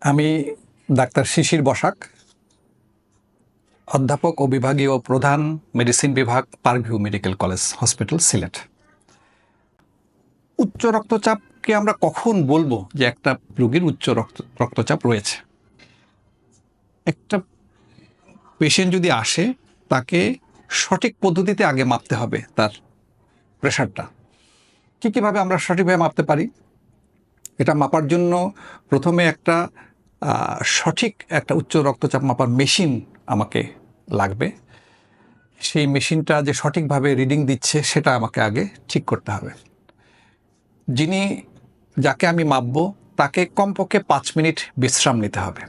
আমি ডাক্তার শিশির বসাক, অধ্যাপক ও বিভাগীয় প্রধান, মেডিসিন বিভাগ, Park View medical college hospital, Sylhet. উচ্চ রক্তচাপকে আমরা কখন বলবো যে একটা রোগীর উচ্চ রক্তচাপ রয়েছে? একটা পেশেন্ট যদি আসে, তাকে সঠিক পদ্ধতিতে আগে মাপতে হবে তার প্রেশারটা। কীভাবে আমরা সঠিকভাবে মাপতে পারি? এটা মাপার জন্য প্রথমে একটা সঠিক একটা উচ্চ রক্তচাপ মাপার মেশিন আমাকে লাগবে। সেই মেশিনটা যে সঠিকভাবে রিডিং দিচ্ছে সেটা আমাকে আগে ঠিক করতে হবে। যাকে আমি মাপবো তাকে কমপক্ষে 5 মিনিট বিশ্রাম নিতে হবে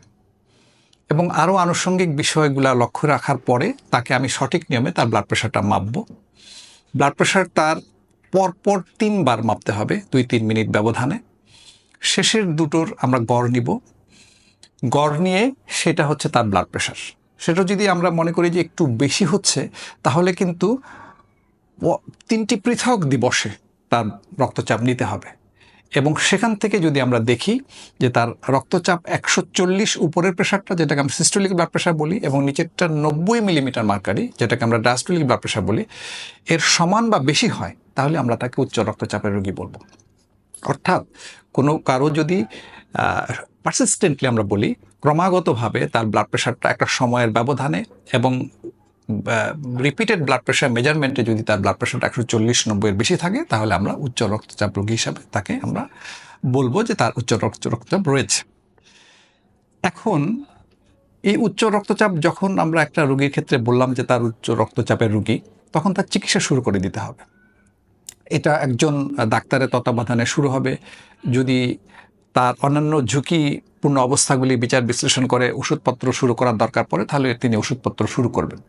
এবং আরও আনুষঙ্গিক বিষয়গুলো লক্ষ্য রাখার পরে তাকে আমি সঠিক নিয়মে তার ব্লাড প্রেশারটা মাপবো। ব্লাড প্রেশার তার পরপর 3 বার মাপতে হবে, 2-3 মিনিট ব্যবধানে। শেষের দুটোর আমরা গড় নিব, গড় নিয়ে সেটা হচ্ছে তার ব্লাড প্রেশার। সেটা যদি আমরা মনে করি যে একটু বেশি হচ্ছে, তাহলে কিন্তু 3টি পৃথক দিবসে তার রক্তচাপ নিতে হবে এবং সেখান থেকে যদি আমরা দেখি যে তার রক্তচাপ 140 উপরের প্রেশারটা, যেটাকে আমরা সিস্টোলিক ব্লাড প্রেশার বলি, এবং নিচেরটা 90 মিলিমিটার মার্কারি, যেটাকে আমরা ডায়াস্টোলিক ব্লাড প্রেশার বলি, এর সমান বা বেশি হয়, তাহলে আমরা তাকে উচ্চ রক্তচাপের রোগী বলবো। অর্থাৎ কারো যদি পারসিস্টেন্টলি আমরা বলি, ক্রমাগতভাবে তার ব্লাড প্রেশারটা একটা সময়ের ব্যবধানে এবং রিপিটেড ব্লাড প্রেশার মেজারমেন্টে যদি তার ব্লাড প্রেশারটা 140-90-এর বেশি থাকে, তাহলে আমরা উচ্চ রক্তচাপ রোগী হিসাবে তাকে আমরা বলবো যে তার উচ্চ রক্তচাপ রয়েছে। এখন এই উচ্চ রক্তচাপ যখন আমরা একটা রোগীর ক্ষেত্রে বললাম যে তার উচ্চ রক্তচাপের রোগী, তখন তার চিকিৎসা শুরু করে দিতে হবে। এটা একজন ডাক্তারের তত্ত্বাবধানে শুরু হবে। যদি তার অন্যান্য ঝুঁকিপূর্ণ অবস্থাগুলি বিচার বিশ্লেষণ করে ওষুধপত্র শুরু করার দরকার পড়ে, তাহলে তিনি ওষুধপত্র শুরু করবেন।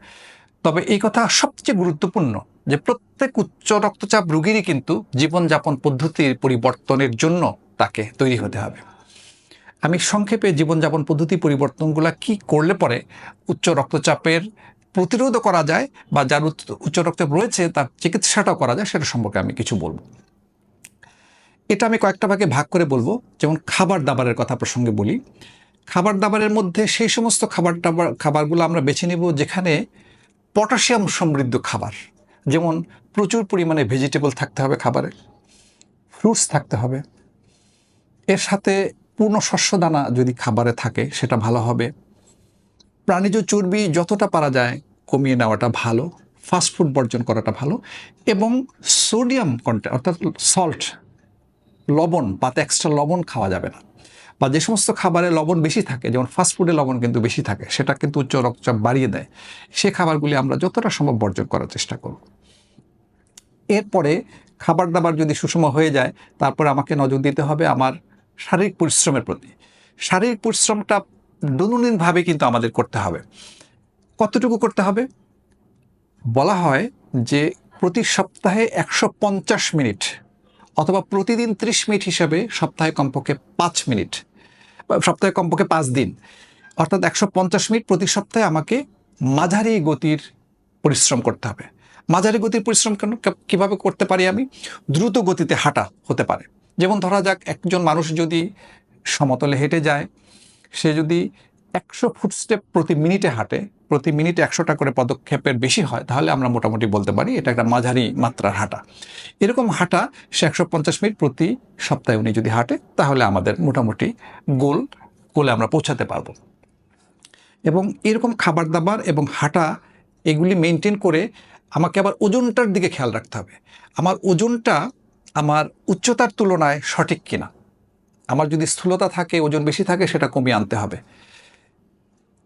তবে এই কথা সবচেয়ে গুরুত্বপূর্ণ যে প্রত্যেক উচ্চ রক্তচাপ রোগীরই কিন্তু জীবনযাপন পদ্ধতির পরিবর্তনের জন্য তাকে তৈরি হতে হবে। আমি সংক্ষেপে জীবনযাপন পদ্ধতি পরিবর্তনগুলো কি করলে পরে উচ্চ রক্তচাপের প্রতিরোধ করা যায় বা যার উচ্চ রক্তচাপ রয়েছে তার চিকিৎসাটাও করা যায়, সেটা সম্পর্কে আমি কিছু বলবো। এটা আমি কয়েকটা ভাগে ভাগ করে বলবো। যেমন খাবার দাবারের কথা প্রসঙ্গে বলি, খাবার দাবারের মধ্যে সেই সমস্ত খাবারগুলো আমরা বেছে নেব যেখানে পটাশিয়াম সমৃদ্ধ খাবার, যেমন প্রচুর পরিমাণে ভেজিটেবল থাকতে হবে খাবারে, ফ্রুটস থাকতে হবে, এর সাথে পূর্ণ শস্য দানা যদি খাবারে থাকে সেটা ভালো হবে। প্রাণীজ চর্বি যতটা পারা যায় কমিয়ে নেওয়াটা ভালো, ফাস্টফুড বর্জন করাটা ভালো, এবং সোডিয়াম কন্টেন্ট অর্থাৎ সল্ট, লবণ, পাতে এক্সট্রা লবণ খাওয়া যাবে না। বা যে সমস্ত খাবারে লবণ বেশি থাকে, যেমন ফাস্টফুডে লবণ কিন্তু বেশি থাকে, সেটা কিন্তু উচ্চ রক্তচাপ বাড়িয়ে দেয়। সে খাবারগুলি আমরা যতটা সম্ভব বর্জন করার চেষ্টা করব। এরপরে খাবার দাবার যদি সুষম হয়ে যায়, তারপরে আমাকে নজর দিতে হবে আমার শারীরিক পরিশ্রমের প্রতি। শারীরিক পরিশ্রমটা দৈনন্দিনভাবে কিন্তু আমাদের করতে হবে। কতটুকু করতে হবে? বলা হয় যে প্রতি সপ্তাহে 150 মিনিট অথবা প্রতিদিন 30 মিনিট হিসাবে সপ্তাহে কমপক্ষে 5 মিনিট, সপ্তাহে কমপক্ষে 5 দিন, অর্থাৎ 150 মিনিট প্রতি সপ্তাহে আমাকে মাঝারি গতির পরিশ্রম করতে হবে। মাঝারি গতির পরিশ্রম কীভাবে করতে পারি? আমি দ্রুত গতিতে হাঁটা হতে পারে। যেমন ধরা যাক, একজন মানুষ যদি সমতলে হেঁটে যায়, সে যদি 100 ফুটস্টেপ প্রতি মিনিটে হাঁটে, প্রতি মিনিটে 100টা করে পদক্ষেপের বেশি হয়, তাহলে আমরা মোটামুটি বলতে পারি এটা একটা মাঝারি মাত্রার হাঁটা। এরকম হাঁটা সে 150 মিনিট প্রতি সপ্তাহে উনি যদি হাঁটে, তাহলে আমাদের মোটামুটি গোলে আমরা পৌঁছাতে পারবো। এবং এরকম খাবার দাবার এবং হাঁটা এগুলি মেনটেন করে আমাকে আবার ওজনটার দিকে খেয়াল রাখতে হবে। আমার ওজনটা আমার উচ্চতার তুলনায় সঠিক কিনা। আমার যদি স্থূলতা থাকে, ওজন বেশি থাকে, সেটা কমিয়ে আনতে হবে।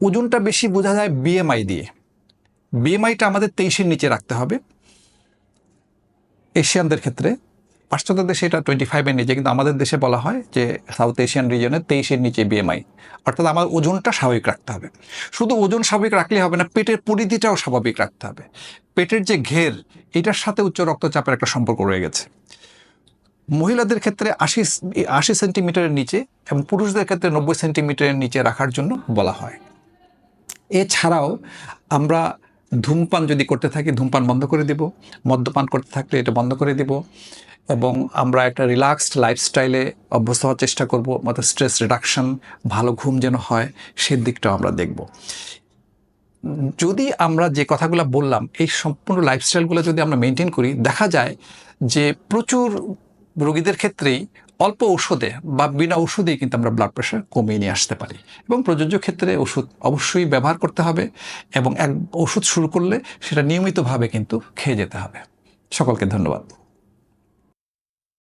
ওজনটা বেশি বোঝা যায় বিএমআই দিয়ে। বিএমআইটা আমাদের 23-এর নিচে রাখতে হবে এশিয়ানদের ক্ষেত্রে। পাশ্চাত্য দেশে এটা 25-এর নিচে, কিন্তু আমাদের দেশে বলা হয় যে সাউথ এশিয়ান রিজনে 23-এর নিচে বিএমআই। অর্থাৎ আমার ওজনটা স্বাভাবিক রাখতে হবে। শুধু ওজন স্বাভাবিক রাখলেই হবে না, পেটের পরিধিটাও স্বাভাবিক রাখতে হবে। পেটের যে ঘের, এটার সাথে উচ্চ রক্তচাপের একটা সম্পর্ক রয়ে গেছে। মহিলাদের ক্ষেত্রে 80 সেন্টিমিটারের নিচে এবং পুরুষদের ক্ষেত্রে 90 সেন্টিমিটারের নিচে রাখার জন্য বলা হয়। এছাড়াও আমরা ধূমপান যদি করতে থাকি, ধূমপান বন্ধ করে দেব। মদ্যপান করতে থাকলে এটা বন্ধ করে দেব। এবং আমরা একটা রিল্যাক্সড লাইফস্টাইলে অভ্যস্ত হওয়ার চেষ্টা করব, আমাদের স্ট্রেস রিডাকশন, ভালো ঘুম যেন হয় সেদিকটাও আমরা দেখব। যদি আমরা যে কথাগুলো বললাম এই সম্পূর্ণ লাইফস্টাইলগুলো যদি আমরা মেনটেন করি, দেখা যায় যে প্রচুর রোগীদের ক্ষেত্রেই অল্প ওষুধে বা বিনা ওষুধেই কিন্তু আমরা ব্লাড প্রেশার কমিয়ে নিয়ে আসতে পারি। এবং প্রযোজ্য ক্ষেত্রে ওষুধ অবশ্যই ব্যবহার করতে হবে এবং ওষুধ শুরু করলে সেটা নিয়মিতভাবে কিন্তু খেয়ে যেতে হবে। সকলকে ধন্যবাদ।